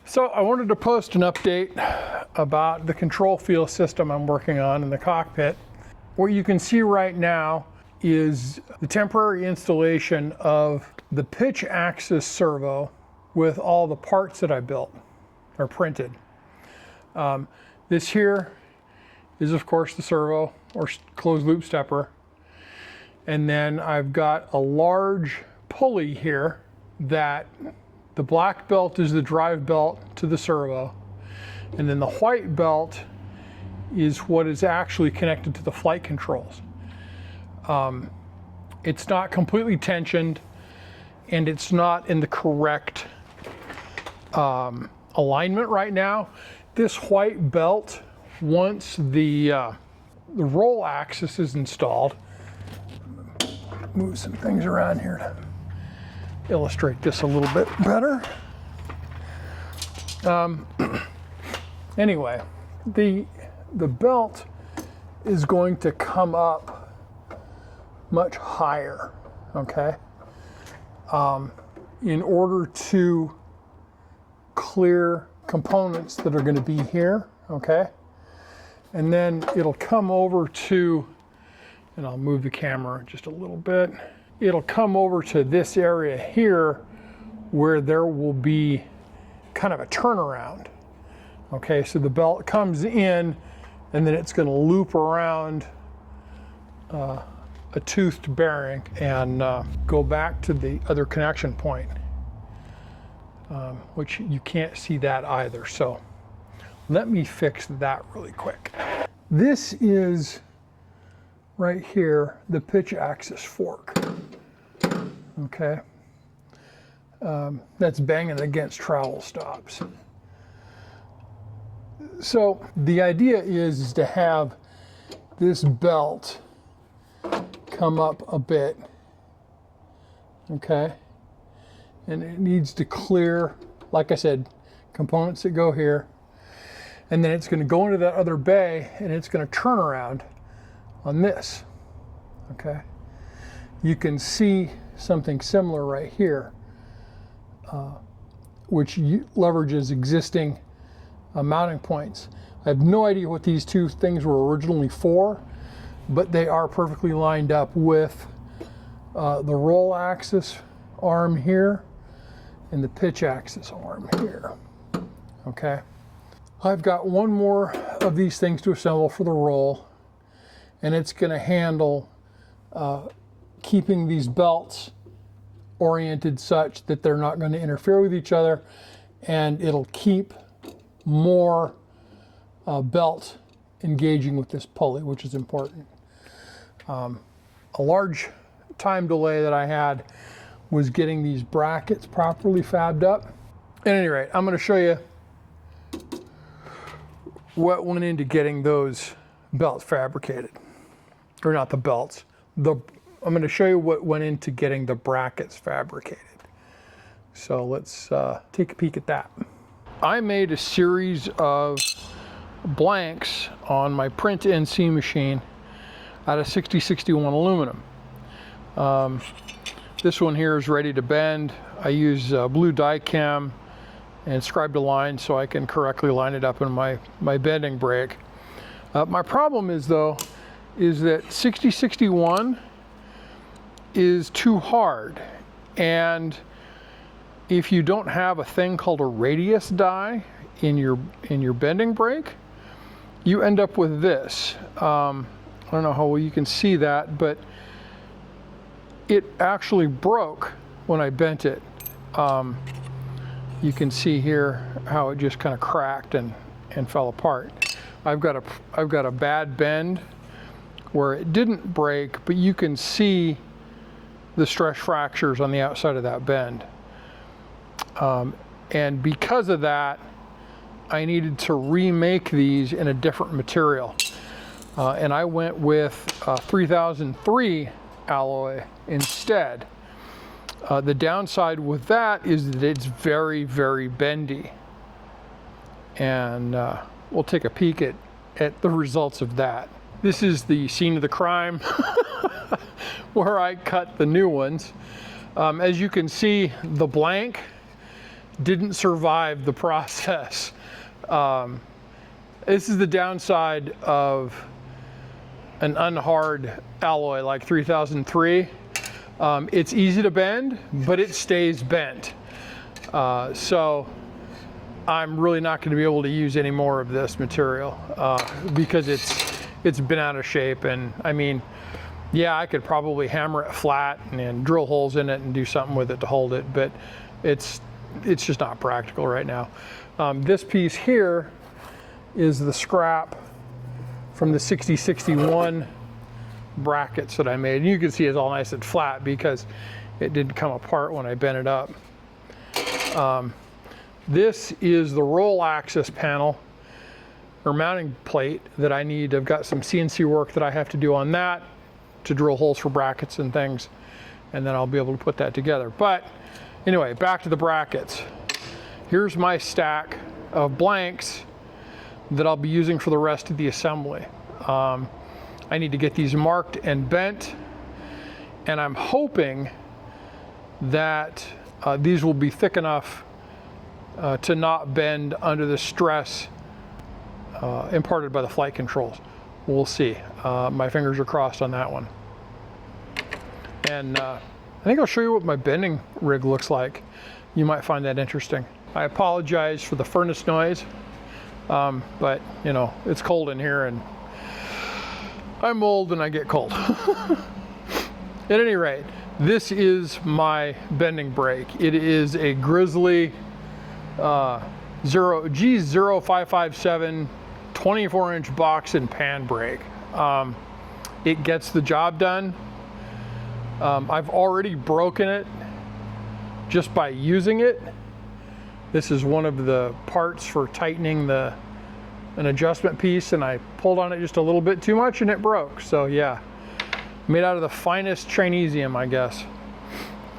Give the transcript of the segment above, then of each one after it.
So I wanted to post an update about the control field system I'm working on in the cockpit. What you can see right now is the temporary installation of the pitch axis servo with all the parts that I built or printed. This here is of course the servo or closed loop stepper. And then I've got a large pulley here that the black belt is the drive belt to the servo. And then the white belt is what is actually connected to the flight controls. It's not completely tensioned and it's not in the correct alignment right now. This white belt, once the roll axis is installed, move some things around here to illustrate this a little bit better. Anyway, the belt is going to come up much higher, okay? In order to clear components that are going to be here, okay? And then it'll come over to, and I'll move the camera just a little bit. It'll come over to this area here where there will be kind of a turnaround. Okay, so the belt comes in and then it's going to loop around a toothed bearing and go back to the other connection point, which you can't see that either. So let me fix that really quick. This is right here, the pitch axis fork. Okay, that's banging against travel stops. So the idea is to have this belt come up a bit, okay? And it needs to clear, like I said, components that go here. And then it's going to go into that other bay and it's going to turn around on this, okay? You can see something similar right here, which leverages existing mounting points. I have no idea what these two things were originally for, but they are perfectly lined up with the roll axis arm here and the pitch axis arm here, okay? I've got one more of these things to assemble for the roll, and it's going to handle keeping these belts oriented such that they're not going to interfere with each other, and it'll keep more belt engaging with this pulley, which is important. A large time delay that I had was getting these brackets properly fabbed up. At any rate, I'm going to show you what went into getting those belts fabricated. Or not the belts. I'm going to show you what went into getting the brackets fabricated. So let's take a peek at that. I made a series of blanks on my print NC machine out of 6061 aluminum. This one here is ready to bend. I use blue die chem and scribed a line so I can correctly line it up in my bending brake. My problem is that 6061 is too hard, and if you don't have a thing called a radius die in your bending brake, you end up with this. I don't know how well you can see that, but it actually broke when I bent it. You can see here how it just kind of cracked and fell apart. I've got a bad bend where it didn't break, but you can see the stress fractures on the outside of that bend. And because of that, I needed to remake these in a different material. And I went with 3003 alloy instead. The downside with that is that it's very, very bendy. And we'll take a peek at the results of that. This is the scene of the crime where I cut the new ones. As you can see, the blank didn't survive the process. This is the downside of an unhard alloy like 3003. It's easy to bend, but it stays bent. So I'm really not going to be able to use any more of this material because it's been out of shape. And I mean, yeah, I could probably hammer it flat and drill holes in it and do something with it to hold it, but it's just not practical right now. This piece here is the scrap from the 6061 brackets that I made. And you can see it's all nice and flat because it didn't come apart when I bent it up. This is the roll axis panel or mounting plate that I need. I've got some CNC work that I have to do on that to drill holes for brackets and things, and then I'll be able to put that together. But anyway, back to the brackets. Here's my stack of blanks that I'll be using for the rest of the assembly. I need to get these marked and bent, and I'm hoping that these will be thick enough to not bend under the stress imparted by the flight controls. We'll see. My fingers are crossed on that one. And I think I'll show you what my bending rig looks like. You might find that interesting. I apologize for the furnace noise, but you know, it's cold in here and I'm old and I get cold. At any rate, this is my bending brake. It is a Grizzly G0557 24-inch box and pan brake. It gets the job done. I've already broken it just by using it. This is one of the parts for tightening an adjustment piece, and I pulled on it just a little bit too much and it broke. So yeah, made out of the finest Chinesium, I guess.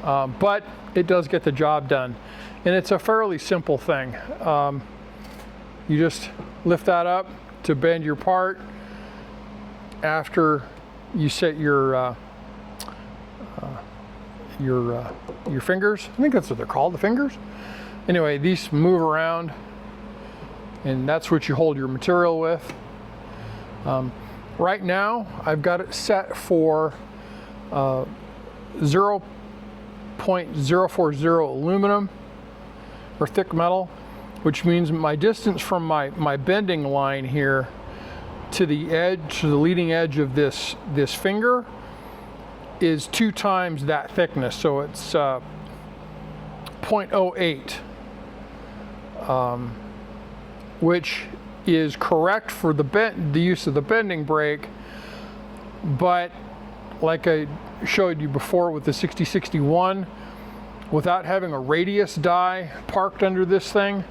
But it does get the job done. And it's a fairly simple thing. You just lift that up to bend your part after you set your fingers. I think that's what they're called, the fingers. Anyway, these move around, and that's what you hold your material with. Right now, I've got it set for 0.040 aluminum or thick metal, which means my distance from my bending line here to the edge, to the leading edge of this finger is 2 times that thickness. So it's 0.08, which is correct for the use of the bending brake, but like I showed you before with the 6061, without having a radius die parked under this thing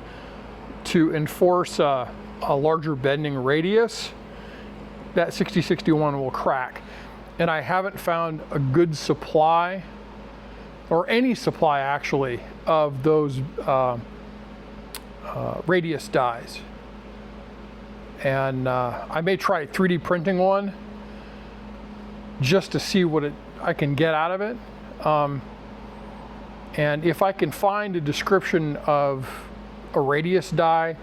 to enforce a larger bending radius, that 6061 will crack. And I haven't found a good supply, or any supply actually, of those radius dies. And I may try 3D printing one just to see what I can get out of it. And if I can find a description of a radius die,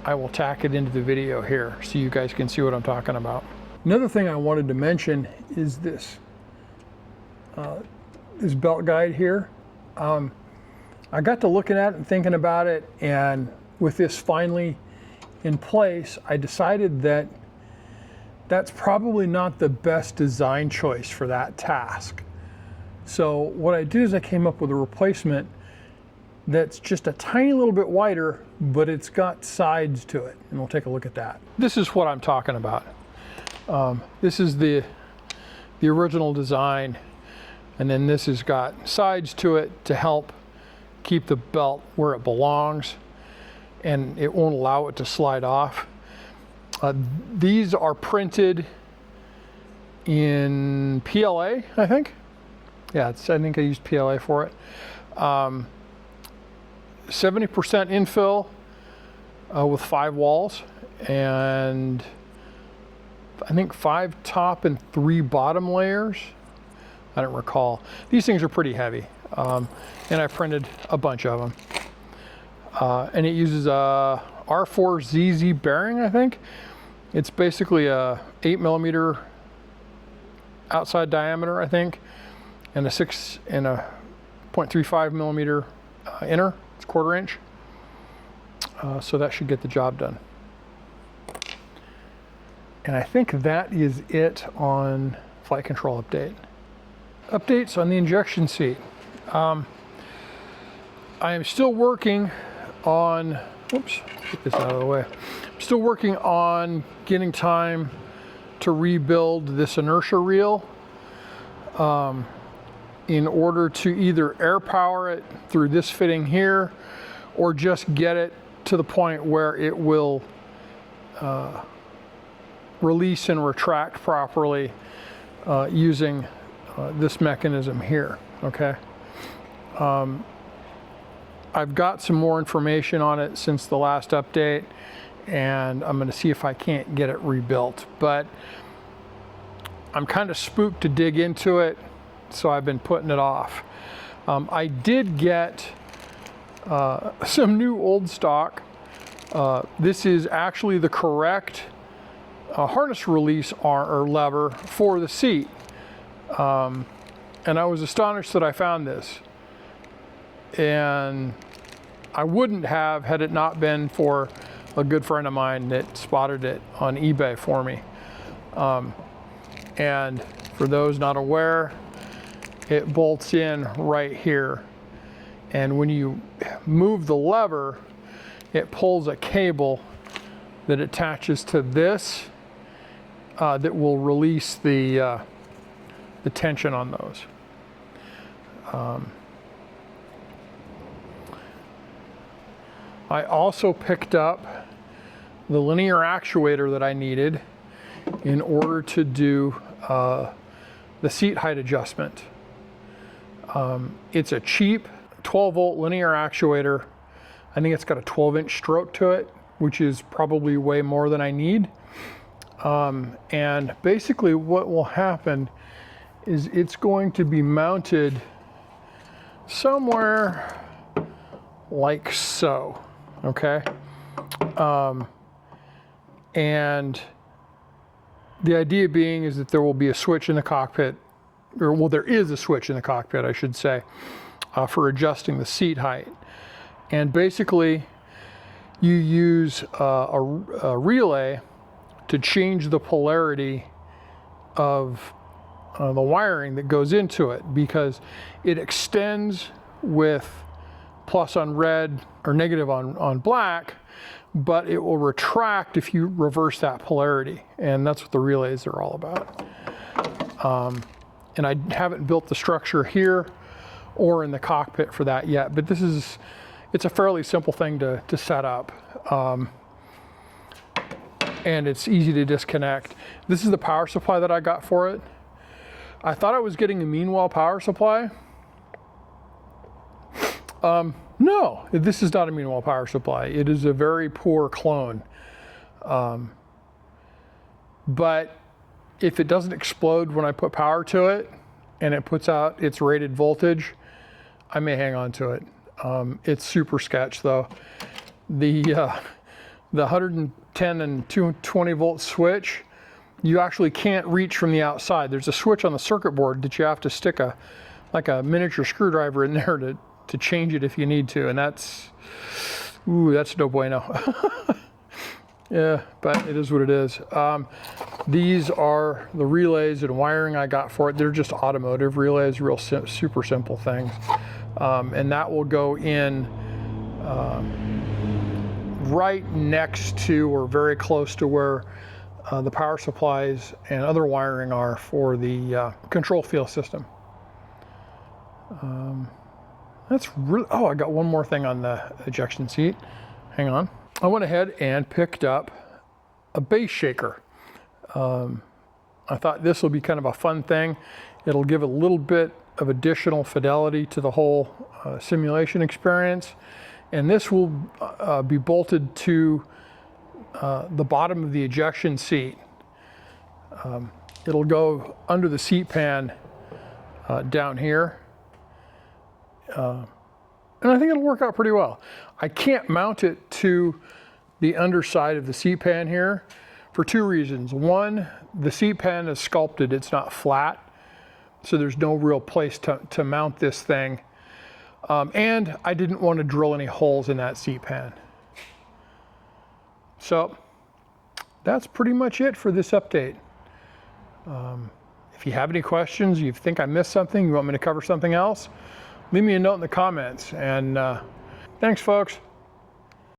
I will tack it into the video here so you guys can see what I'm talking about. Another thing I wanted to mention is this belt guide here. I got to looking at it and thinking about it, and with this finally in place, I decided that that's probably not the best design choice for that task. So what I did is I came up with a replacement that's just a tiny little bit wider, but it's got sides to it, and we'll take a look at that. This is what I'm talking about. This is the original design, and then this has got sides to it to help keep the belt where it belongs, and it won't allow it to slide off. These are printed in PLA, I think. Yeah, I think I used PLA for it. 70% infill with 5 walls, and I think 5 top and 3 bottom layers. I don't recall. These things are pretty heavy, and I printed a bunch of them. and it uses a R4ZZ bearing, I think. It's basically a 8mm outside diameter, I think, and a 0.35mm inner. It's 1/4 inch. So that should get the job done. And I think that is it on flight control update. Updates on the injection seat. I am still working on, whoops, get this out of the way. I'm still working on getting time to rebuild this inertia reel in order to either air power it through this fitting here or just get it to the point where it will release and retract properly using this mechanism here, okay? I've got some more information on it since the last update, and I'm gonna see if I can't get it rebuilt, but I'm kind of spooked to dig into it, so I've been putting it off. I did get some new old stock. This is actually the correct harness release arm or lever for the seat. And I was astonished that I found this. And I wouldn't have had it not been for a good friend of mine that spotted it on eBay for me. And for those not aware, it bolts in right here. And when you move the lever, it pulls a cable that attaches to this that will release the tension on those. I also picked up the linear actuator that I needed in order to do the seat height adjustment. It's a cheap 12-volt linear actuator. I think it's got a 12-inch stroke to it, which is probably way more than I need. And basically what will happen is it's going to be mounted somewhere like so, okay? And the idea being is that there will be a switch in the cockpit, or well, there is a switch in the cockpit, I should say, for adjusting the seat height. And basically, you use a relay to change the polarity of the wiring that goes into it, because it extends with plus on red or negative on black, but it will retract if you reverse that polarity. And that's what the relays are all about. And I haven't built the structure here or in the cockpit for that yet, but it's a fairly simple thing to set up. And it's easy to disconnect. This is the power supply that I got for it. I thought I was getting a Meanwhile power supply. No, this is not a Meanwhile power supply. It is a very poor clone. But if it doesn't explode when I put power to it and it puts out its rated voltage, I may hang on to it. It's super sketch though. The 110 and 220 volt switch, you actually can't reach from the outside. There's a switch on the circuit board that you have to stick like a miniature screwdriver in there to change it if you need to, and that's no bueno. Yeah, but it is what it is. These are the relays and wiring I got for it. They're just automotive relays, real super simple things. And that will go in right next to or very close to where the power supplies and other wiring are for the control field system. That's really, oh, I got one more thing on the ejection seat. Hang on. I went ahead and picked up a base shaker. I thought this will be kind of a fun thing. It'll give a little bit of additional fidelity to the whole simulation experience. And this will be bolted to the bottom of the ejection seat. It'll go under the seat pan down here. and I think it'll work out pretty well. I can't mount it to the underside of the seat pan here for two reasons. One, the seat pan is sculpted, it's not flat, so there's no real place to mount this thing. And I didn't want to drill any holes in that seat pan. So that's pretty much it for this update. If you have any questions, you think I missed something, you want me to cover something else, leave me a note in the comments. And thanks, folks.